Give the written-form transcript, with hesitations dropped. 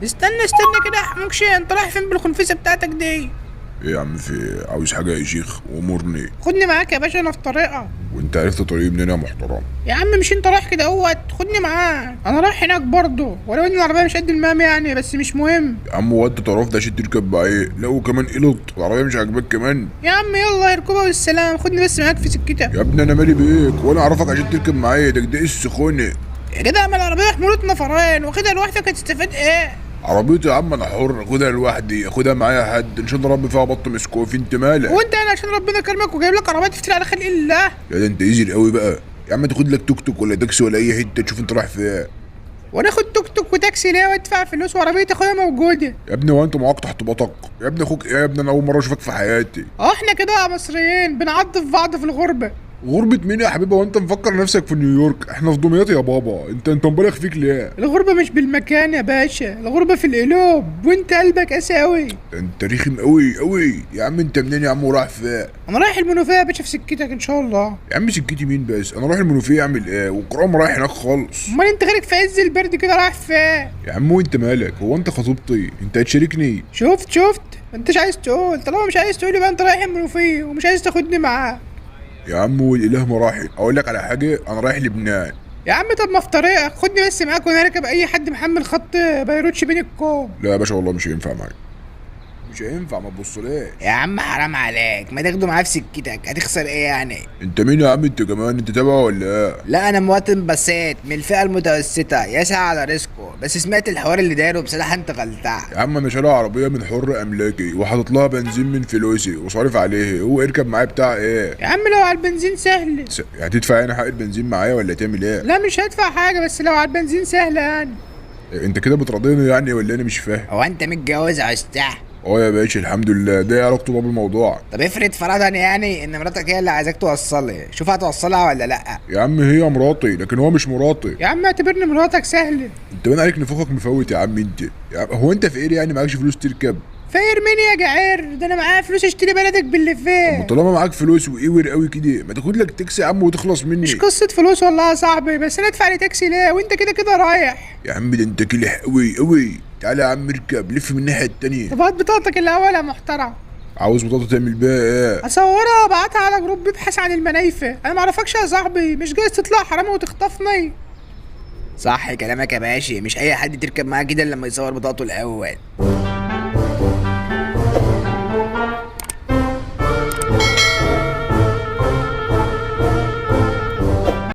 استنى استنى كده يا حموكشي، انت رايح فين بالخنفسه بتاعتك دي؟ ايه يا عم، في عاوز حاجه يا شيخ؟ امرني. خدني معاك يا باشا، انا في طريقه. وانت عرفت طريقي منين يا محترم؟ يا عم مش انت رايح كده اهوت، خدني معاك، انا رايح هناك برضه، ولو ان العربيه مش قد المام يعني، بس مش مهم. يا عم هو انت تعرف ده عشان تركب معايا؟ لا وكمان قلط العربيه مش عاجباك كمان؟ يا عم يلا اركبها والسلام، خدني بس معاك في سكتك. يا ابني انا مالي بيك وانا اعرفك عشان تركب معايا؟ ده ايه السخونه؟ يا جدع ما العربيه حمولة نفرين، واخدها لوحدك هتستفاد ايه؟ عربيتي يا عم انا حر، خدها لوحدي اخدها معايا حد ان شاء الله ربي فيها بط مسكوف، انت مالك؟ وانت انا عشان ربنا كرمك وجايب لك عربيه تفتري على خلق الله. يا ده انت ايزي قوي بقى. يا عم تاخد لك توك توك ولا تاكسي ولا اي حته تشوف انت رايح فين. وانا اخد توك توك وتاكسي ليه وادفع فلوس وعربيه اخويا موجوده؟ يا ابني هو انت معاك تحت بطق؟ يا ابني اخوك ايه يا ابني؟ انا اول مره اشوفك في حياتي. احنا كده يا مصريين بنعض في بعض في الغربه. غربة مين يا حبيبي؟ وانت مفكر نفسك في نيويورك؟ احنا في دمياط يا بابا. انت مبالغ فيك ليه؟ الغربة مش بالمكان يا باشا، الغربة في القلوب، وانت قلبك قساوي. انت رخم قوي قوي. يا عم انت منين يا عم ورايح فين؟ انا رايح المنوفية يا باشا، في سكتك ان شاء الله. يا عم سكتي مين بس؟ انا رايح المنوفيه اعمل ايه؟ وكرام رايح هناك خالص. امال انت غيرك في عز البرد كده رايح فين؟ يا عم وانت مالك؟ هو انت خطيبتي؟ انت هتشاركني؟ شفت ما انتش عايز تقول، طالما مش عايز تقول يبقى انت رايح المنوفية ومش عايز تاخدني معاك. يا عم والاله مراحل. اقول لك على حاجه، انا رايح لبنان. يا عم طب ما في طريقك، خدني بس معاك وانا راكب اي حد محمل خط بيروتش بين الكوم. لا يا باشا والله مش هينفع معايا، مش هينفع، ما تبصليش. يا عم حرام عليك، ما تاخده معاه في سكتك، هتخسر ايه يعني؟ انت مين يا عم انت كمان؟ انت تابعه ولا ايه؟ لا انا مواطن بسيط من الفئه المتوسطه، يسعى على رزقه، بس سمعت الحوار اللي دايره بصراحه انت غلطان. يا عم انا شارع عربيه من حر املاكي وحاطط لها بنزين من فلوسي وصارف عليه، هو اركب معايا بتاع ايه؟ يا عم لو على البنزين سهل. هتدفع انا حق البنزين معايا ولا تعمل ايه؟ لا مش هدفع حاجه، بس لو على البنزين سهله يعني. انت كده بتراضيني يعني ولا انا مش فاهم؟ هو انت متجوز عشتها؟ اه يا باشا الحمد لله. ده ايه علاقته بقى بالموضوع؟ طب افرض فرضا يعني ان مراتك هي اللي عايزاك توصلي، شوف هتوصلها ولا لا. يا عم هي مراتي لكن هو مش مراتي. يا عم اعتبرني مراتك سهله. انت باين عليك نفوخك مفوت يا عم انت. هو انت فقير يعني معكش فلوس تركب؟ فاير مين يا جعير؟ ده انا معايا فلوس اشتري بلدك باللي فيه. طالما معاك فلوس وقور قوي كده، ما تاخد لك تاكسي يا عم وتخلص مني. مش قصه فلوس والله يا صاحبي، بس انا ادفع لي تاكسي ليه وانت كده كده رايح؟ يا عم ده انت كلح قوي قوي. تعالى يا عم اركب، لف من الناحيه التانيه. طب هات بطاقتك الاول يا محترم. عاوز بطاطا تعمل بيها ايه؟ اصورها وابعتها على جروب بيبحث عن المنايفه، انا معرفكش يا صاحبي، مش جايز تطلع حرامي وتخطفني. صح كلامك يا باشا، مش اي حد تركب معاه كده إلا لما يصور بطاقته الاول.